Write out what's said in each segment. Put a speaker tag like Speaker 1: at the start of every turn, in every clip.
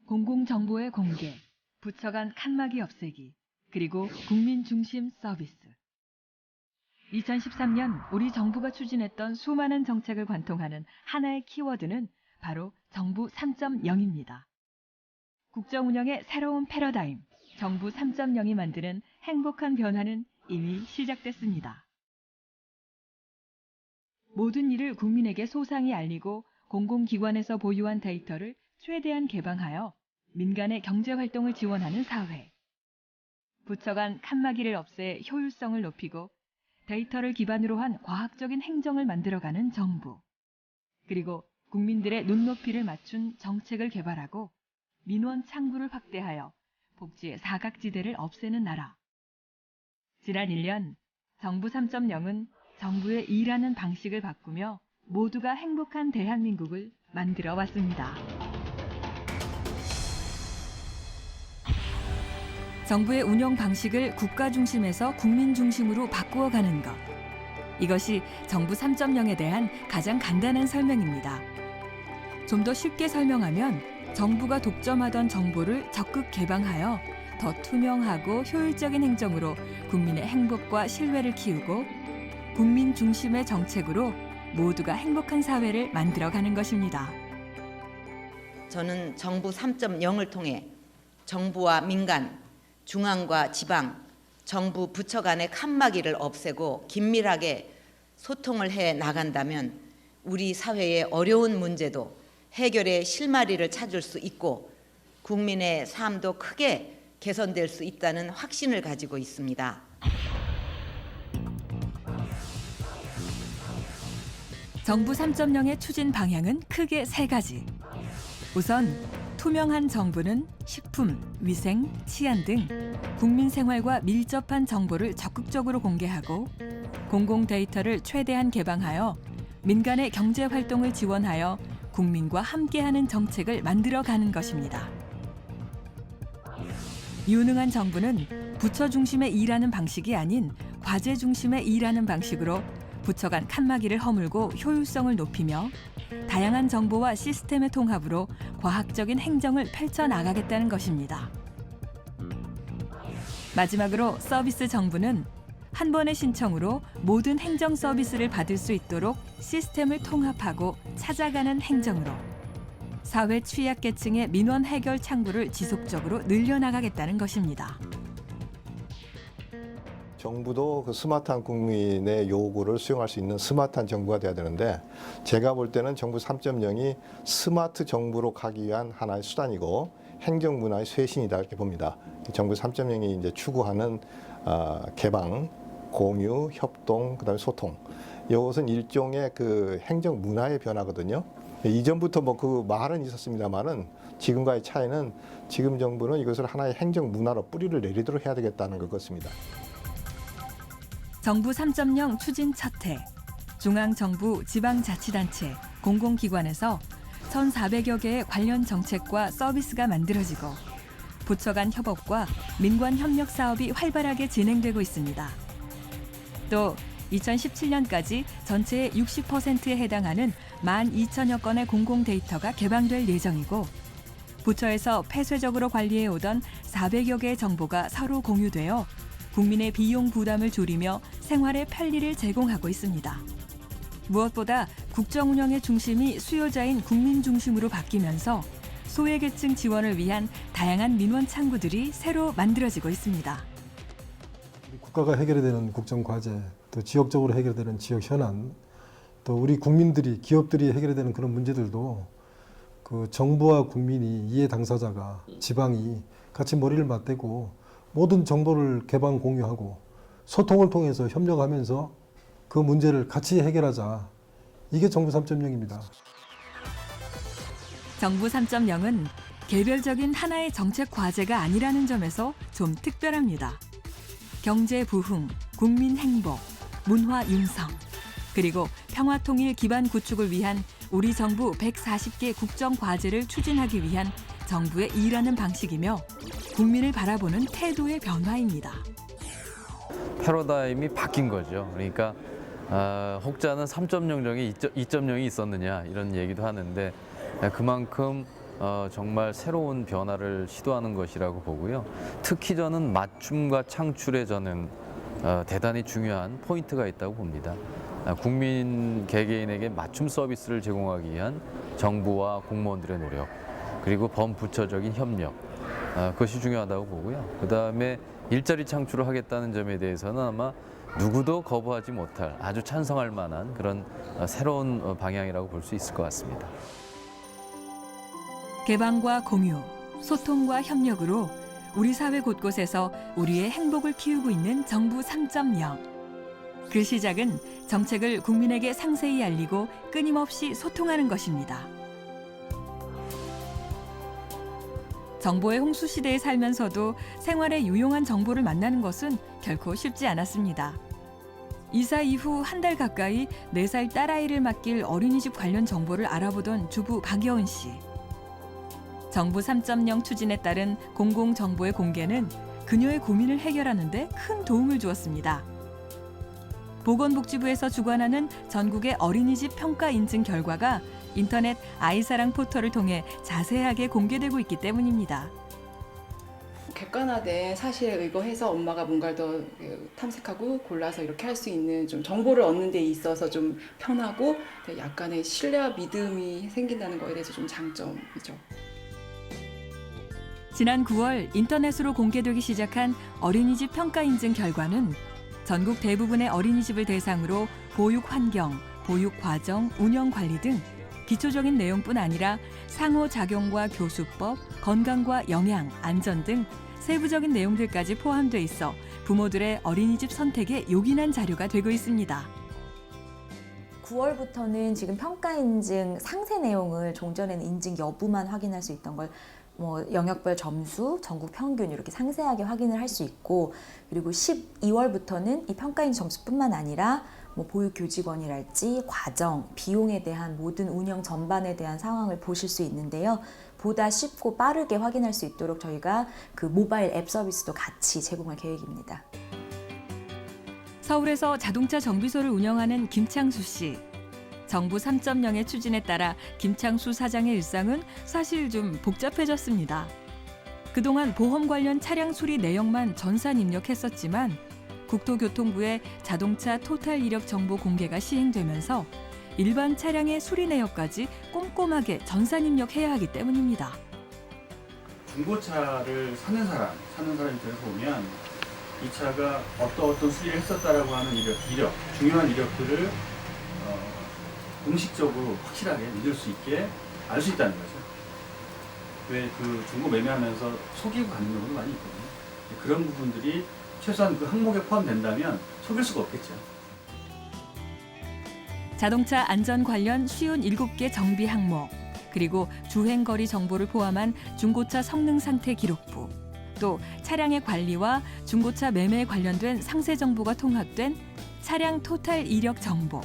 Speaker 1: 공공정보의 공개, 부처 간 칸막이 없애기, 그리고 국민 중심 서비스. 2013년 우리 정부가 추진했던 수많은 정책을 관통하는 하나의 키워드는 바로 정부 3.0입니다. 국정 운영의 새로운 패러다임, 정부 3.0이 만드는 행복한 변화는 이미 시작됐습니다. 모든 일을 국민에게 소상히 알리고 공공기관에서 보유한 데이터를 최대한 개방하여 민간의 경제활동을 지원하는 사회. 부처 간 칸막이를 없애 효율성을 높이고 데이터를 기반으로 한 과학적인 행정을 만들어가는 정부. 그리고 국민들의 눈높이를 맞춘 정책을 개발하고 민원 창구를 확대하여 복지의 사각지대를 없애는 나라. 지난 1년 정부 3.0은 정부의 일하는 방식을 바꾸며 모두가 행복한 대한민국을 만들어 왔습니다. 정부의 운영 방식을 국가 중심에서 국민 중심으로 바꾸어 가는 것. 이것이 정부 3.0에 대한 가장 간단한 설명입니다. 좀 더 쉽게 설명하면 정부가 독점하던 정보를 적극 개방하여 더 투명하고 효율적인 행정으로 국민의 행복과 신뢰를 키우고 국민 중심의 정책으로 모두가 행복한 사회를 만들어가는 것입니다.
Speaker 2: 저는 정부 3.0을 통해 정부와 민간, 중앙과 지방, 정부 부처 간의 칸막이를 없애고 긴밀하게 소통을 해 나간다면 우리 사회의 어려운 문제도 해결의 실마리를 찾을 수 있고 국민의 삶도 크게 개선될 수 있다는 확신을 가지고 있습니다.
Speaker 1: 정부 3.0의 추진 방향은 크게 3가지. 우선 투명한 정부는 식품, 위생, 치안 등 국민 생활과 밀접한 정보를 적극적으로 공개하고 공공 데이터를 최대한 개방하여 민간의 경제 활동을 지원하여 국민과 함께하는 정책을 만들어가는 것입니다. 유능한 정부는 부처 중심의 일하는 방식이 아닌 과제 중심의 일하는 방식으로 부처 간 칸막이를 허물고 효율성을 높이며 다양한 정보와 시스템의 통합으로 과학적인 행정을 펼쳐나가겠다는 것입니다. 마지막으로 서비스 정부는 한 번의 신청으로 모든 행정 서비스를 받을 수 있도록 시스템을 통합하고 찾아가는 행정으로 사회 취약계층의 민원 해결 창구를 지속적으로 늘려나가겠다는 것입니다.
Speaker 3: 정부도 그 스마트한 국민의 요구를 수용할 수 있는 스마트한 정부가 돼야 되는데 제가 볼 때는 정부 3.0이 스마트 정부로 가기 위한 하나의 수단이고 행정 문화의 쇄신이다 이렇게 봅니다. 정부 3.0이 이제 추구하는 개방, 공유, 협동, 그다음에 소통. 이것은 일종의 그 행정 문화의 변화거든요. 이전부터 뭐 그 말은 있었습니다만은 지금과의 차이는 지금 정부는 이것을 하나의 행정 문화로 뿌리를 내리도록 해야 되겠다는 것 같습니다.
Speaker 1: 정부 3.0 추진 첫 해, 중앙정부, 지방자치단체, 공공기관에서 1,400여 개의 관련 정책과 서비스가 만들어지고 부처 간 협업과 민관 협력 사업이 활발하게 진행되고 있습니다. 또 2017년까지 전체의 60%에 해당하는 12,000여 건의 공공 데이터가 개방될 예정이고 부처에서 폐쇄적으로 관리해오던 400여 개의 정보가 서로 공유되어 국민의 비용 부담을 줄이며 생활의 편리를 제공하고 있습니다. 무엇보다 국정 운영의 중심이 수요자인 국민 중심으로 바뀌면서 소외계층 지원을 위한 다양한 민원 창구들이 새로 만들어지고 있습니다.
Speaker 4: 국가가 해결해야 되는 국정 과제, 또 지역적으로 해결되는 지역 현안, 또 우리 국민들이, 기업들이 해결해야 되는 그런 문제들도 그 정부와 국민이, 이해 당사자가, 지방이 같이 머리를 맞대고 모든 정보를 개방 공유하고 소통을 통해서 협력하면서 그 문제를 같이 해결하자. 이게 정부 3.0입니다.
Speaker 1: 정부 3.0은 개별적인 하나의 정책 과제가 아니라는 점에서 좀 특별합니다. 경제 부흥, 국민 행복, 문화 융성, 그리고 평화 통일 기반 구축을 위한 우리 정부 140개 국정 과제를 추진하기 위한 정부의 일하는 방식이며 국민을 바라보는 태도의 변화입니다.
Speaker 5: 패러다임이 바뀐 거죠. 그러니까 혹자는 3.0 중에 2.0이 있었느냐 이런 얘기도 하는데 그만큼 정말 새로운 변화를 시도하는 것이라고 보고요. 특히 저는 맞춤과 창출에 저는 대단히 중요한 포인트가 있다고 봅니다. 국민 개개인에게 맞춤 서비스를 제공하기 위한 정부와 공무원들의 노력, 그리고 범부처적인 협력, 그것이 중요하다고 보고요. 그다음에 일자리 창출을 하겠다는 점에 대해서는 아마 누구도 거부하지 못할 아주 찬성할 만한 그런 새로운 방향이라고 볼 수 있을 것 같습니다.
Speaker 1: 개방과 공유, 소통과 협력으로 우리 사회 곳곳에서 우리의 행복을 키우고 있는 정부 3.0. 그 시작은 정책을 국민에게 상세히 알리고 끊임없이 소통하는 것입니다. 정보의 홍수 시대에 살면서도 생활에 유용한 정보를 만나는 것은 결코 쉽지 않았습니다. 이사 이후 한 달 가까이 4살 딸아이를 맡길 어린이집 관련 정보를 알아보던 주부 박여은 씨. 정부 3.0 추진에 따른 공공정보의 공개는 그녀의 고민을 해결하는 데 큰 도움을 주었습니다. 보건복지부에서 주관하는 전국의 어린이집 평가 인증 결과가 인터넷 아이사랑 포털을 통해 자세하게 공개되고 있기 때문입니다.
Speaker 6: 객관화된 사실에 의거해서 엄마가 뭔가를 더 탐색하고 골라서 이렇게 할 수 있는 좀 정보를 얻는 데 있어서 좀 편하고 약간의 신뢰와 믿음이 생긴다는 거에 대해서 좀 장점이죠.
Speaker 1: 지난 9월 인터넷으로 공개되기 시작한 어린이집 평가 인증 결과는 전국 대부분의 어린이집을 대상으로 보육 환경, 보육 과정, 운영 관리 등 기초적인 내용뿐 아니라 상호작용과 교수법, 건강과 영양, 안전 등 세부적인 내용들까지 포함돼 있어 부모들의 어린이집 선택에 요긴한 자료가 되고 있습니다.
Speaker 7: 9월부터는 지금 평가 인증 상세 내용을 종전에는 인증 여부만 확인할 수 있던 걸 영역별 점수, 전국 평균 이렇게 상세하게 확인을 할 수 있고, 그리고 12월부터는 이 평가 인증 점수뿐만 아니라 보육 교직원이랄지 과정, 비용에 대한 모든 운영 전반에 대한 상황을 보실 수 있는데요. 보다 쉽고 빠르게 확인할 수 있도록 저희가 그 모바일 앱 서비스도 같이 제공할 계획입니다.
Speaker 1: 서울에서 자동차 정비소를 운영하는 김창수 씨. 정부 3.0의 추진에 따라 김창수 사장의 일상은 사실 좀 복잡해졌습니다. 그동안 보험 관련 차량 수리 내역만 전산 입력했었지만 국토교통부의 자동차 토탈 이력 정보 공개가 시행되면서 일반 차량의 수리 내역까지 꼼꼼하게 전산 입력해야 하기 때문입니다.
Speaker 8: 중고차를 사는 사람 입장에서 보면 이 차가 어떤 수리를 했었다라고 하는 이력, 중요한 이력들을 공식적으로 확실하게 믿을 수 있게 알 수 있다는 거죠. 왜 그 중고 매매하면서 속이고 가는 경우도 많이 있거든요. 그런 부분들이 최소한 그 항목에 포함된다면 속일 수가 없겠죠.
Speaker 1: 자동차 안전 관련 쉬운 7개 정비 항목, 그리고 주행거리 정보를 포함한 중고차 성능 상태 기록부, 또 차량의 관리와 중고차 매매에 관련된 상세 정보가 통합된 차량 토탈 이력 정보.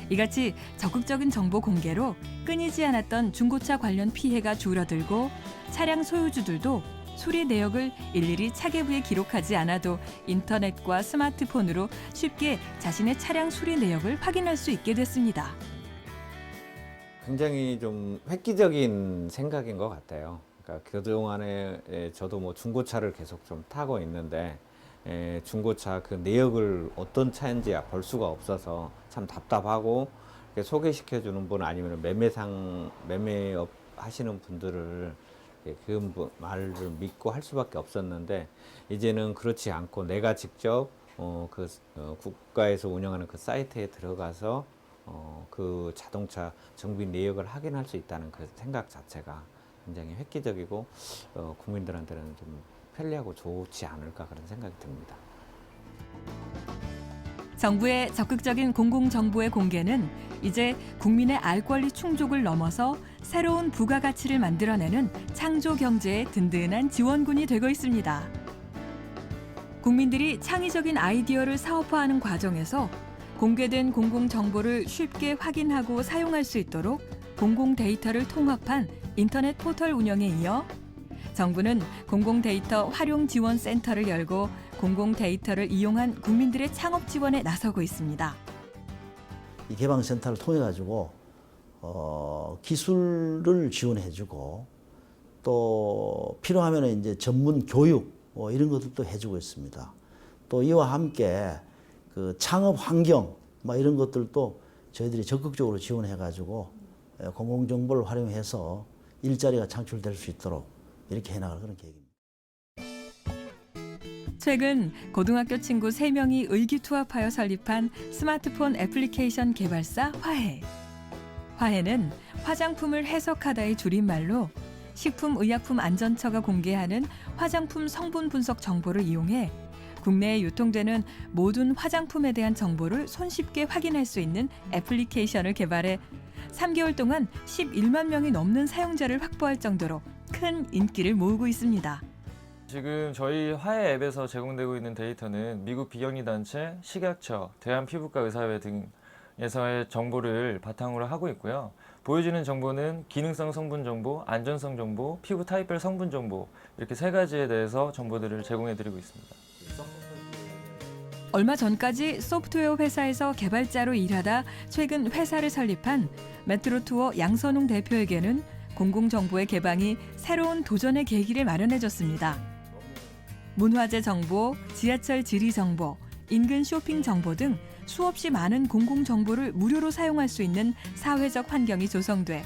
Speaker 1: 이같이 적극적인 정보 공개로 끊이지 않았던 중고차 관련 피해가 줄어들고 차량 소유주들도 수리 내역을 일일이 차계부에 기록하지 않아도 인터넷과 스마트폰으로 쉽게 자신의 차량 수리 내역을 확인할 수 있게 됐습니다.
Speaker 9: 굉장히 좀 획기적인 생각인 것 같아요. 그러니까 그동안에 저도 중고차를 계속 좀 타고 있는데 중고차 그 내역을 어떤 차인지 볼 수가 없어서 참 답답하고, 소개시켜주는 분 아니면 매매업 하시는 분들을 그 말을 믿고 할 수밖에 없었는데, 이제는 그렇지 않고 내가 직접 국가에서 운영하는 그 사이트에 들어가서 그 자동차 정비 내역을 확인할 수 있다는 그 생각 자체가 굉장히 획기적이고 국민들한테는 좀 편리하고 좋지 않을까 그런 생각이 듭니다.
Speaker 1: 정부의 적극적인 공공정보의 공개는 이제 국민의 알 권리 충족을 넘어서 새로운 부가가치를 만들어내는 창조 경제의 든든한 지원군이 되고 있습니다. 국민들이 창의적인 아이디어를 사업화하는 과정에서 공개된 공공정보를 쉽게 확인하고 사용할 수 있도록 공공데이터를 통합한 인터넷 포털 운영에 이어 정부는 공공데이터 활용지원센터를 열고 공공데이터를 이용한 국민들의 창업 지원에 나서고 있습니다.
Speaker 10: 이 개방센터를 통해 가지고 기술을 지원해주고 또 필요하면 이제 전문 교육 이런 것들도 해주고 있습니다. 또 이와 함께 그 창업 환경 이런 것들도 저희들이 적극적으로 지원해가지고 공공정보를 활용해서 일자리가 창출될 수 있도록 이렇게 해나갈 그런 계획입니다.
Speaker 1: 최근 고등학교 친구 3명이 의기투합하여 설립한 스마트폰 애플리케이션 개발사 화해. 화해는 화장품을 해석하다의 줄임말로 식품의약품안전처가 공개하는 화장품 성분 분석 정보를 이용해 국내에 유통되는 모든 화장품에 대한 정보를 손쉽게 확인할 수 있는 애플리케이션을 개발해 3개월 동안 11만 명이 넘는 사용자를 확보할 정도로 큰 인기를 모으고 있습니다.
Speaker 11: 지금 저희 화해 앱에서 제공되고 있는 데이터는 미국 비영리 단체, 식약처, 대한피부과 의사회 등에서의 정보를 바탕으로 하고 있고요. 보여지는 정보는 기능성 성분 정보, 안전성 정보, 피부 타입별 성분 정보 이렇게 3가지에 대해서 정보들을 제공해드리고 있습니다.
Speaker 1: 얼마 전까지 소프트웨어 회사에서 개발자로 일하다 최근 회사를 설립한 메트로투어 양선웅 대표에게는 공공정보의 개방이 새로운 도전의 계기를 마련해줬습니다. 문화재 정보, 지하철 지리 정보, 인근 쇼핑 정보 등 수없이 많은 공공정보를 무료로 사용할 수 있는 사회적 환경이 조성돼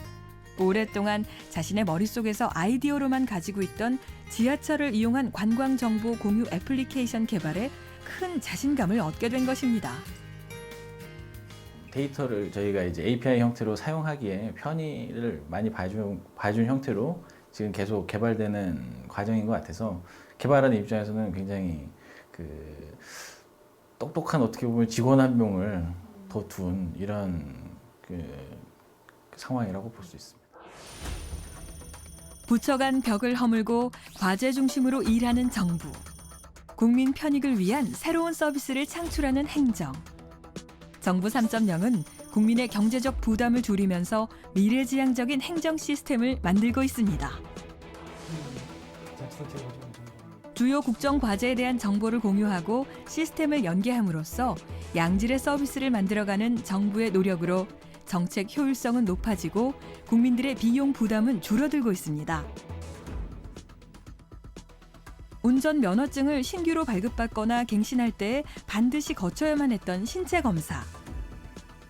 Speaker 1: 오랫동안 자신의 머릿속에서 아이디어로만 가지고 있던 지하철을 이용한 관광정보 공유 애플리케이션 개발에 큰 자신감을 얻게 된 것입니다.
Speaker 12: 데이터를 저희가 이제 API 형태로 사용하기에 편의를 많이 봐준 형태로 지금 계속 개발되는 과정인 것 같아서 개발하는 입장에서는 굉장히 똑똑한 어떻게 보면 직원 한 명을 더 둔 이런 상황이라고 볼 수 있습니다.
Speaker 1: 부처 간 벽을 허물고 과제 중심으로 일하는 정부. 국민 편익을 위한 새로운 서비스를 창출하는 행정. 정부 3.0은 국민의 경제적 부담을 줄이면서 미래지향적인 행정 시스템을 만들고 있습니다. 주요 국정 과제에 대한 정보를 공유하고 시스템을 연계함으로써 양질의 서비스를 만들어가는 정부의 노력으로 정책 효율성은 높아지고 국민들의 비용 부담은 줄어들고 있습니다. 운전 면허증을 신규로 발급받거나 갱신할 때 반드시 거쳐야만 했던 신체 검사.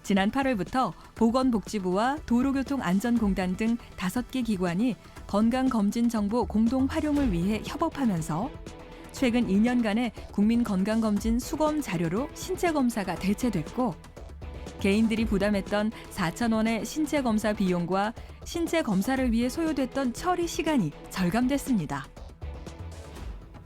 Speaker 1: 지난 8월부터 보건복지부와 도로교통안전공단 등 5개 기관이 건강검진 정보 공동 활용을 위해 협업하면서 최근 2년간의 국민건강검진 수검 자료로 신체 검사가 대체됐고 개인들이 부담했던 4,000원의 신체 검사 비용과 신체 검사를 위해 소요됐던 처리 시간이 절감됐습니다.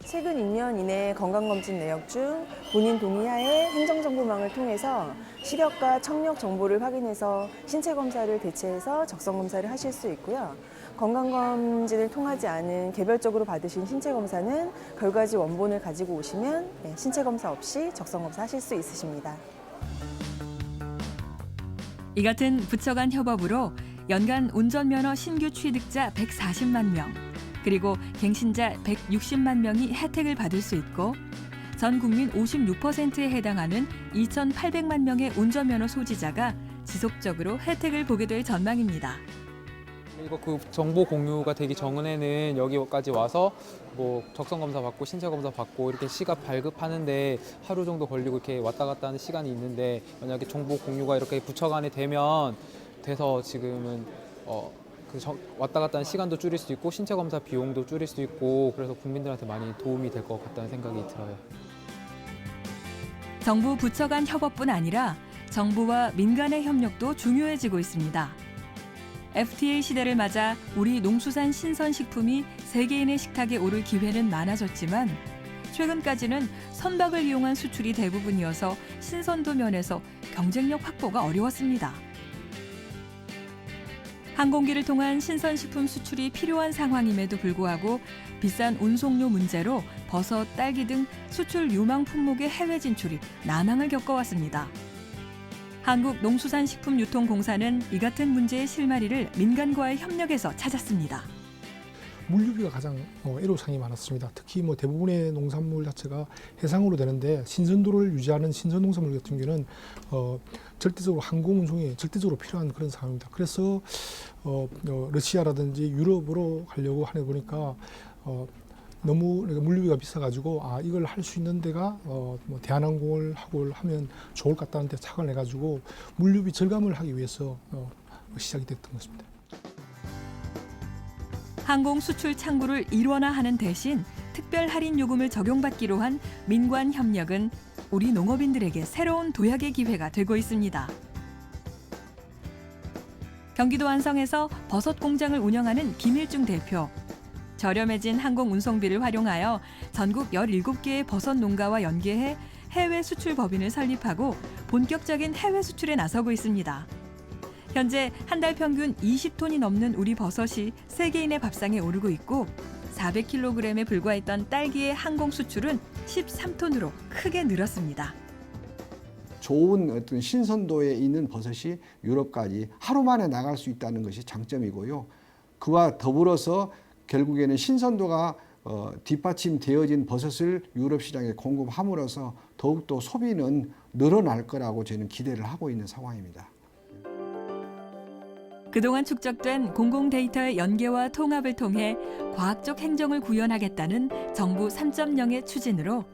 Speaker 13: 최근 2년 이내 건강검진 내역 중 본인 동의하에 행정정보망을 통해서 시력과 청력 정보를 확인해서 신체 검사를 대체해서 적성 검사를 하실 수 있고요. 건강검진을 통하지 않은 개별적으로 받으신 신체 검사는 결과지 원본을 가지고 오시면 신체 검사 없이 적성 검사 하실 수 있으십니다.
Speaker 1: 이 같은 부처 간 협업으로 연간 운전면허 신규 취득자 140만 명, 그리고 갱신자 160만 명이 혜택을 받을 수 있고 전 국민 56%에 해당하는 2,800만 명의 운전면허 소지자가 지속적으로 혜택을 보게 될 전망입니다.
Speaker 14: 이거 그 정보 공유가 되기 전에는 여기까지 와서 뭐 적성 검사 받고 신체 검사 받고 이렇게 시각 발급하는데 하루 정도 걸리고 이렇게 왔다 갔다 하는 시간이 있는데 만약에 정보 공유가 이렇게 부처 간에 돼서 지금은 왔다 갔다 하는 시간도 줄일 수 있고 신체 검사 비용도 줄일 수 있고 그래서 국민들한테 많이 도움이 될 것 같다는 생각이 들어요.
Speaker 1: 정부 부처 간 협업뿐 아니라 정부와 민간의 협력도 중요해지고 있습니다. FTA 시대를 맞아 우리 농수산 신선식품이 세계인의 식탁에 오를 기회는 많아졌지만 최근까지는 선박을 이용한 수출이 대부분이어서 신선도 면에서 경쟁력 확보가 어려웠습니다. 항공기를 통한 신선식품 수출이 필요한 상황임에도 불구하고 비싼 운송료 문제로 버섯, 딸기 등 수출 유망 품목의 해외 진출이 난항을 겪어왔습니다. 한국농수산식품유통공사는 이 같은 문제의 실마리를 민간과의 협력에서 찾았습니다.
Speaker 15: 물류비가 가장 애로사항이 많았습니다. 특히 대부분의 농산물 자체가 해상으로 되는데 신선도를 유지하는 신선 농산물 같은 경우는 절대적으로 항공 운송이 절대적으로 필요한 그런 상황입니다. 그래서 러시아라든지 유럽으로 가려고 하다 보니까 너무 물류비가 비싸가지고 이걸 할 수 있는 데가 대한항공을 하면 좋을 것 같다는 데 착안을 해가지고 물류비 절감을 하기 위해서 시작이 됐던 것입니다.
Speaker 1: 항공 수출 창구를 일원화하는 대신 특별 할인 요금을 적용받기로 한 민관 협력은 우리 농업인들에게 새로운 도약의 기회가 되고 있습니다. 경기도 안성에서 버섯 공장을 운영하는 김일중 대표. 저렴해진 항공 운송비를 활용하여 전국 17개의 버섯 농가와 연계해 해외 수출 법인을 설립하고 본격적인 해외 수출에 나서고 있습니다. 현재 한 달 평균 20톤이 넘는 우리 버섯이 세계인의 밥상에 오르고 있고 400kg에 불과했던 딸기의 항공 수출은 13톤으로 크게 늘었습니다.
Speaker 16: 좋은 어떤 신선도에 있는 버섯이 유럽까지 하루 만에 나갈 수 있다는 것이 장점이고요. 그와 더불어서 결국에는 신선도가 뒷받침되어진 버섯을 유럽 시장에 공급함으로써 더욱더 소비는 늘어날 거라고 저는 기대를 하고 있는 상황입니다.
Speaker 1: 그동안 축적된 공공 데이터의 연계와 통합을 통해 과학적 행정을 구현하겠다는 정부 3.0의 추진으로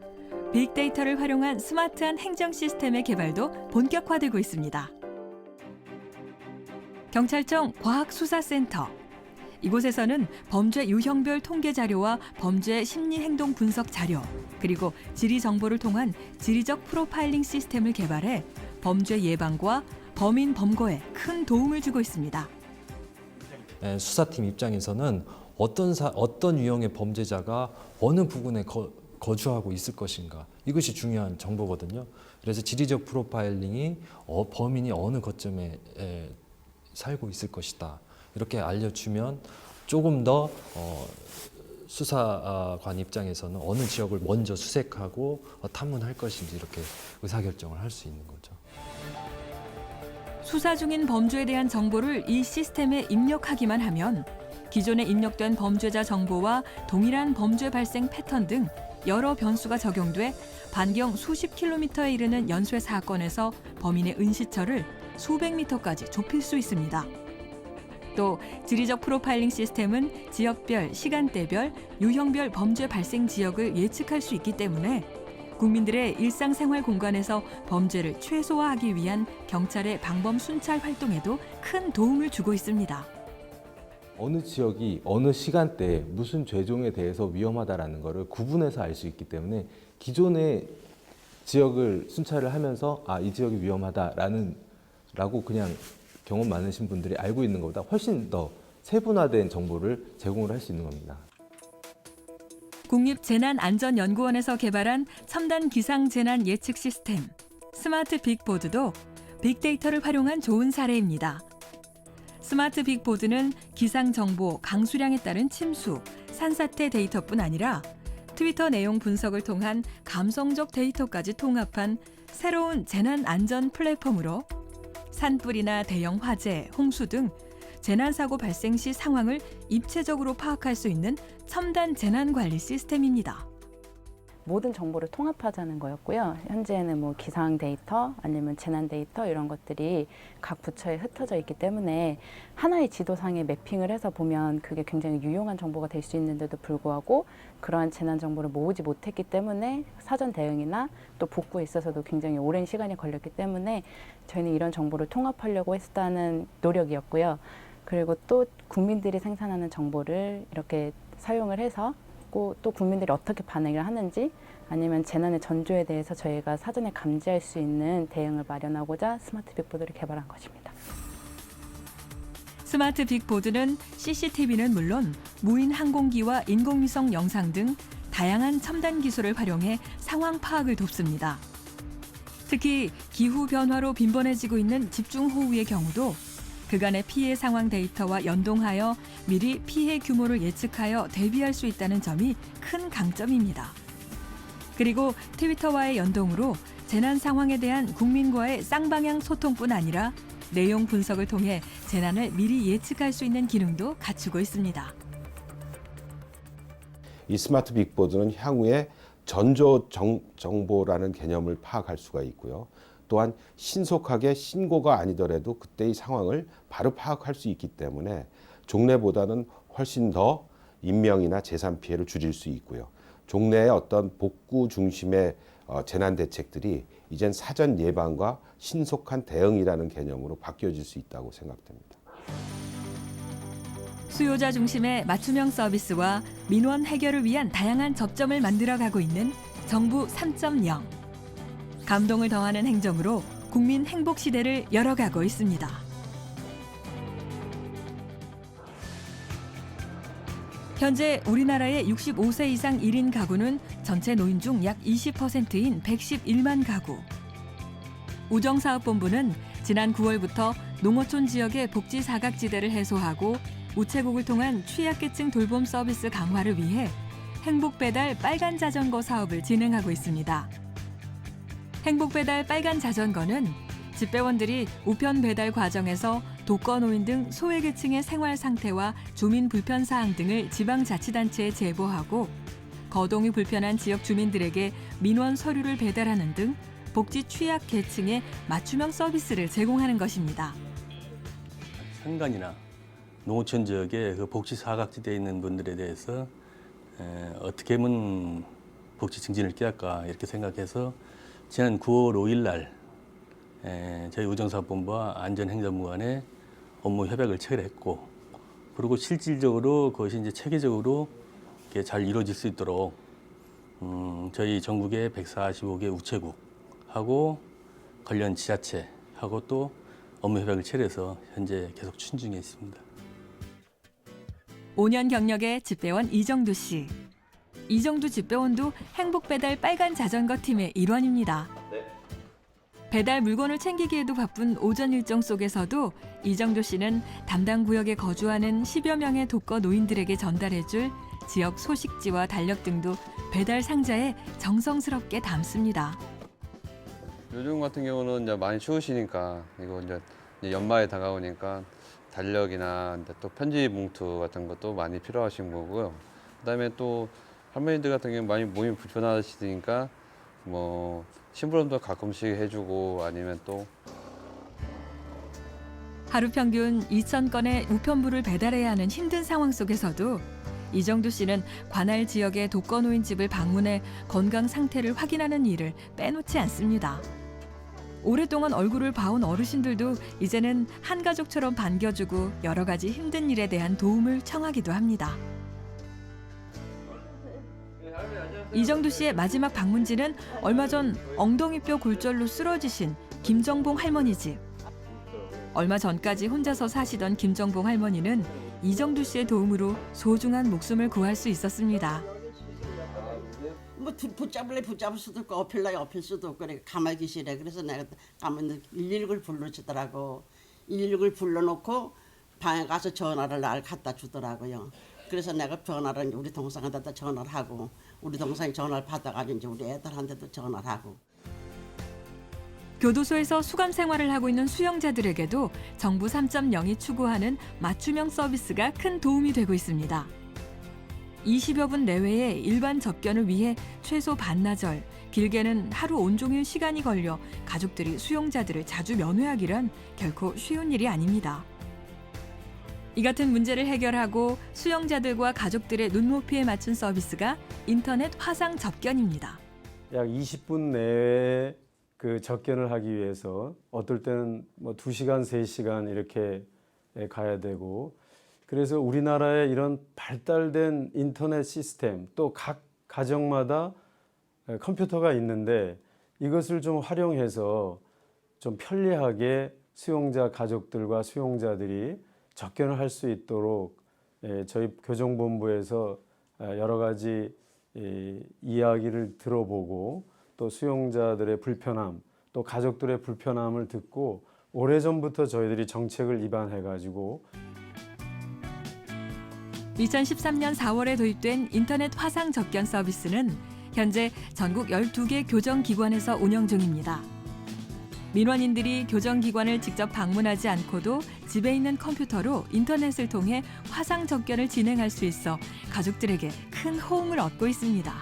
Speaker 1: 빅데이터를 활용한 스마트한 행정 시스템의 개발도 본격화되고 있습니다. 경찰청 과학수사센터. 이곳에서는 범죄 유형별 통계 자료와 범죄 심리 행동 분석 자료, 그리고 지리 정보를 통한 지리적 프로파일링 시스템을 개발해 범죄 예방과 범인 범거에 큰 도움을 주고 있습니다.
Speaker 17: 수사팀 입장에서는 어떤 유형의 범죄자가 어느 부근에 거주하고 있을 것인가, 이것이 중요한 정보거든요. 그래서 지리적 프로파일링이 범인이 어느 거점에 살고 있을 것이다, 이렇게 알려주면 조금 더 수사관 입장에서는 어느 지역을 먼저 수색하고 탐문할 것인지 이렇게 의사결정을 할 수 있는 거죠.
Speaker 1: 수사 중인 범죄에 대한 정보를 이 시스템에 입력하기만 하면 기존에 입력된 범죄자 정보와 동일한 범죄 발생 패턴 등 여러 변수가 적용돼 반경 수십 킬로미터에 이르는 연쇄 사건에서 범인의 은시처를 수백 미터까지 좁힐 수 있습니다. 또 지리적 프로파일링 시스템은 지역별, 시간대별, 유형별 범죄 발생 지역을 예측할 수 있기 때문에 국민들의 일상생활 공간에서 범죄를 최소화하기 위한 경찰의 방범 순찰 활동에도 큰 도움을 주고 있습니다.
Speaker 18: 어느 지역이 어느 시간대에 무슨 죄종에 대해서 위험하다라는 것을 구분해서 알 수 있기 때문에 기존의 지역을 순찰을 하면서 이 지역이 위험하다라고 그냥 경험 많으신 분들이 알고 있는 것보다 훨씬 더 세분화된 정보를 제공을 할 수 있는 겁니다.
Speaker 1: 국립재난안전연구원에서 개발한 첨단 기상재난 예측 시스템 스마트 빅보드도 빅데이터를 활용한 좋은 사례입니다. 스마트 빅보드는 기상정보, 강수량에 따른 침수, 산사태 데이터뿐 아니라 트위터 내용 분석을 통한 감성적 데이터까지 통합한 새로운 재난안전 플랫폼으로 산불이나 대형 화재, 홍수 등 재난사고 발생 시 상황을 입체적으로 파악할 수 있는 첨단 재난관리 시스템입니다.
Speaker 19: 모든 정보를 통합하자는 거였고요. 현재는 기상 데이터 아니면 재난 데이터 이런 것들이 각 부처에 흩어져 있기 때문에 하나의 지도상에 매핑을 해서 보면 그게 굉장히 유용한 정보가 될 수 있는데도 불구하고 그러한 재난 정보를 모으지 못했기 때문에 사전 대응이나 또 복구에 있어서도 굉장히 오랜 시간이 걸렸기 때문에 저희는 이런 정보를 통합하려고 했다는 노력이었고요. 그리고 또 국민들이 생산하는 정보를 이렇게 사용을 해서 또 국민들이 어떻게 반응을 하는지 아니면 재난의 전조에 대해서 저희가 사전에 감지할 수 있는 대응을 마련하고자 스마트 빅보드를 개발한 것입니다.
Speaker 1: 스마트 빅보드는 CCTV는 물론 무인 항공기와 인공위성 영상 등 다양한 첨단 기술을 활용해 상황 파악을 돕습니다. 특히 기후 변화로 빈번해지고 있는 집중호우의 경우도 그간의 피해 상황 데이터와 연동하여 미리 피해 규모를 예측하여 대비할 수 있다는 점이 큰 강점입니다. 그리고 트위터와의 연동으로 재난 상황에 대한 국민과의 쌍방향 소통뿐 아니라 내용 분석을 통해 재난을 미리 예측할 수 있는 기능도 갖추고 있습니다.
Speaker 20: 이 스마트 빅보드는 향후에 전조 정보라는 개념을 파악할 수가 있고요. 또한 신속하게 신고가 아니더라도 그때의 상황을 바로 파악할 수 있기 때문에 종래보다는 훨씬 더 인명이나 재산 피해를 줄일 수 있고요. 종래의 어떤 복구 중심의 재난 대책들이 이젠 사전 예방과 신속한 대응이라는 개념으로 바뀌어질 수 있다고 생각됩니다.
Speaker 1: 수요자 중심의 맞춤형 서비스와 민원 해결을 위한 다양한 접점을 만들어가고 있는 정부 3.0. 감동을 더하는 행정으로 국민 행복 시대를 열어가고 있습니다. 현재 우리나라의 65세 이상 1인 가구는 전체 노인 중 약 20%인 111만 가구. 우정사업본부는 지난 9월부터 농어촌 지역의 복지 사각지대를 해소하고 우체국을 통한 취약계층 돌봄 서비스 강화를 위해 행복배달 빨간 자전거 사업을 진행하고 있습니다. 행복배달 빨간 자전거는 집배원들이 우편 배달 과정에서 독거노인 등 소외계층의 생활 상태와 주민 불편 사항 등을 지방자치단체에 제보하고 거동이 불편한 지역 주민들에게 민원 서류를 배달하는 등 복지 취약 계층의 맞춤형 서비스를 제공하는 것입니다.
Speaker 21: 산간이나 농어촌 지역의 그 복지 사각지대에 있는 분들에 대해서 어떻게 하면 복지 증진을 끼할까 이렇게 생각해서 지난 9월 5일 날 저희 우정사업본부와 안전행정부 간에 업무 협약을 체결했고 그리고 실질적으로 그것이 이제 체계적으로 잘 이루어질 수 있도록 저희 전국의 145개 우체국하고 관련 지자체하고 또 업무 협약을 체결해서 현재 계속 추진 중에 있습니다.
Speaker 1: 5년 경력의 집배원 이정두 씨. 이정두 집배원도 행복배달 빨간 자전거 팀의 일원입니다. 배달 물건을 챙기기에도 바쁜 오전 일정 속에서도 이정두 씨는 담당 구역에 거주하는 10여 명의 독거 노인들에게 전달해줄 지역 소식지와 달력 등도 배달 상자에 정성스럽게 담습니다.
Speaker 22: 요즘 같은 경우는 이제 많이 추우시니까 이거 이제 연말에 다가오니까 달력이나 또 편지 봉투 같은 것도 많이 필요하신 거고요. 그다음에 또 할머니들 같은 경우 많이 몸이 불편하시니까 뭐 심부름도 가끔씩 해주고 아니면 또
Speaker 1: 하루 평균 2,000건의 우편물을 배달해야 하는 힘든 상황 속에서도 이정두 씨는 관할 지역의 독거노인 집을 방문해 건강 상태를 확인하는 일을 빼놓지 않습니다. 오랫동안 얼굴을 봐온 어르신들도 이제는 한 가족처럼 반겨주고 여러 가지 힘든 일에 대한 도움을 청하기도 합니다. 이정두 씨의 마지막 방문지는 얼마 전 엉덩이뼈 골절로 쓰러지신 김정봉 할머니 집. 얼마 전까지 혼자서 사시던 김정봉 할머니는 이정두 씨의 도움으로 소중한 목숨을 구할 수 있었습니다.
Speaker 23: 뭐 붙잡을래 붙잡을 수도 없고 업힐래 업힐 수도 없고 그래 가만히 계시래. 그래서 내가 가면 119를 불러주더라고. 119를 불러놓고 방에 가서 전화를 날 갖다 주더라고요. 그래서 내가 전화를 우리 동생한테 전화를 하고 우리 동생이 전화를 받아가지고 이제 우리 애들한테도 전화를 하고.
Speaker 1: 교도소에서 수감 생활을 하고 있는 수용자들에게도 정부 3.0이 추구하는 맞춤형 서비스가 큰 도움이 되고 있습니다. 20여 분 내외의 일반 접견을 위해 최소 반나절, 길게는 하루 온종일 시간이 걸려 가족들이 수용자들을 자주 면회하기란 결코 쉬운 일이 아닙니다. 이 같은 문제를 해결하고 수용자들과 가족들의 눈높이에 맞춘 서비스가 인터넷 화상 접견입니다.
Speaker 4: 약 20분 내에 그 접견을 하기 위해서 어떨 때는 뭐 2시간, 3시간 이렇게 가야 되고 그래서 우리나라에 이런 발달된 인터넷 시스템 또 각 가정마다 컴퓨터가 있는데 이것을 좀 활용해서 좀 편리하게 수용자 가족들과 수용자들이 접견을 할 수 있도록 저희 교정본부에서 여러 가지 이야기를 들어보고 또 수용자들의 불편함 또 가족들의 불편함을 듣고 오래전부터 저희들이 정책을 입안해가지고
Speaker 1: 2013년 4월에 도입된 인터넷 화상 접견 서비스는 현재 전국 12개 교정기관에서 운영 중입니다. 민원인들이 교정기관을 직접 방문하지 않고도 집에 있는 컴퓨터로 인터넷을 통해 화상 접견을 진행할 수 있어 가족들에게 큰 호응을 얻고 있습니다.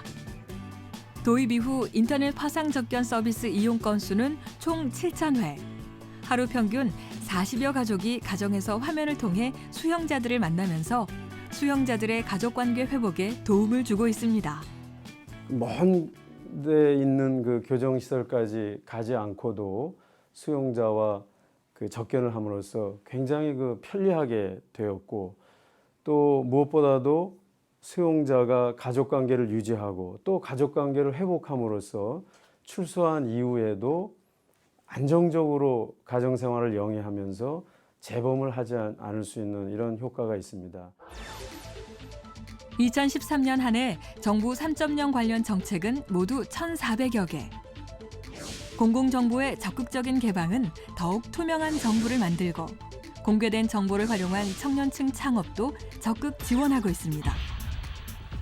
Speaker 1: 도입 이후 인터넷 화상 접견 서비스 이용 건수는 총 7,000회. 하루 평균 40여 가족이 가정에서 화면을 통해 수용자들을 만나면서 수용자들의 가족관계 회복에 도움을 주고 있습니다.
Speaker 2: 먼 데 있는 그 교정시설까지 가지 않고도 수용자와 그 접견을 함으로써 굉장히 그 편리하게 되었고, 또 무엇보다도 수용자가 가족관계를 유지하고 또 가족관계를 회복함으로써 출소한 이후에도 안정적으로 가정생활을 영위하면서 재범을 하지 않을 수 있는 이런 효과가 있습니다.
Speaker 1: 2013년 한 해 정부 3.0 관련 정책은 모두 1,400여 개. 공공정보의 적극적인 개방은 더욱 투명한 정부를 만들고 공개된 정보를 활용한 청년층 창업도 적극 지원하고 있습니다.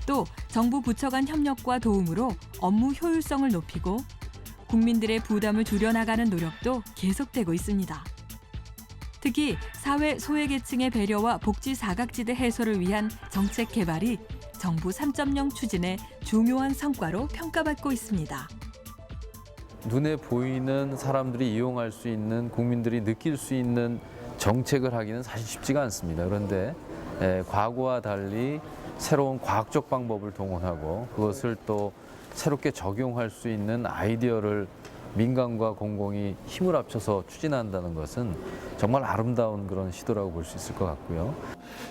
Speaker 1: 또 정부 부처 간 협력과 도움으로 업무 효율성을 높이고 국민들의 부담을 줄여나가는 노력도 계속되고 있습니다. 특히 사회 소외계층의 배려와 복지 사각지대 해소를 위한 정책 개발이 정부 3.0 추진의 중요한 성과로 평가받고 있습니다.
Speaker 3: 눈에 보이는 사람들이 이용할 수 있는, 국민들이 느낄 수 있는 정책을 하기는 사실 쉽지가 않습니다. 그런데 과거와 달리 새로운 과학적 방법을 동원하고 그것을 또 새롭게 적용할 수 있는 아이디어를 민간과 공공이 힘을 합쳐서 추진한다는 것은 정말 아름다운 그런 시도라고 볼 수 있을 것 같고요.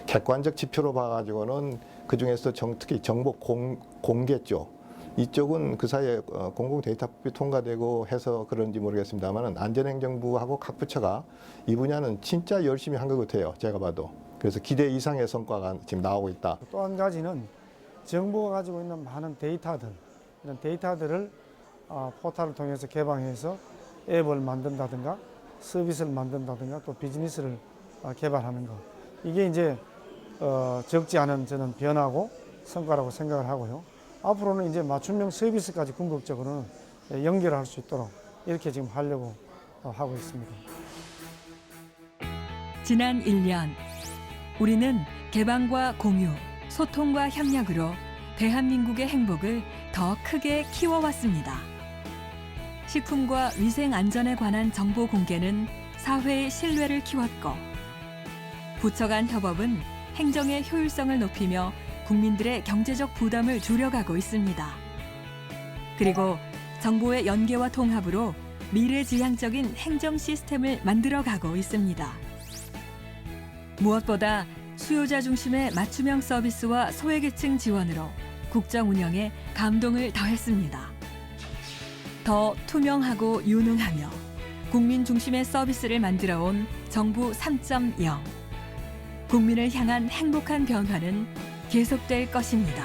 Speaker 5: 객관적 지표로 봐가지고는 그중에서 특히 정보 공개 쪽 이쪽은 그 사이에 공공 데이터법이 통과되고 해서 그런지 모르겠습니다만 안전행정부하고 각 부처가 이 분야는 진짜 열심히 한 것 같아요. 제가 봐도. 그래서 기대 이상의 성과가 지금 나오고 있다.
Speaker 24: 또 한 가지는 정부가 가지고 있는 많은 데이터들, 이런 데이터들을 포털을 통해서 개방해서 앱을 만든다든가 서비스를 만든다든가 또 비즈니스를 개발하는 것. 이게 이제 적지 않은 저는 변화고 성과라고 생각을 하고요. 앞으로는 이제 맞춤형 서비스까지 궁극적으로는 연결할 수 있도록 이렇게 지금 하려고 하고 있습니다.
Speaker 1: 지난 1년 우리는 개방과 공유, 소통과 협력으로 대한민국의 행복을 더 크게 키워왔습니다. 식품과 위생 안전에 관한 정보 공개는 사회의 신뢰를 키웠고 부처 간 협업은 행정의 효율성을 높이며 국민들의 경제적 부담을 줄여가고 있습니다. 그리고 정보의 연계와 통합으로 미래지향적인 행정 시스템을 만들어가고 있습니다. 무엇보다 수요자 중심의 맞춤형 서비스와 소외계층 지원으로 국정 운영에 감동을 더했습니다. 더 투명하고 유능하며 국민 중심의 서비스를 만들어온 정부 3.0. 국민을 향한 행복한 변화는 계속될 것입니다.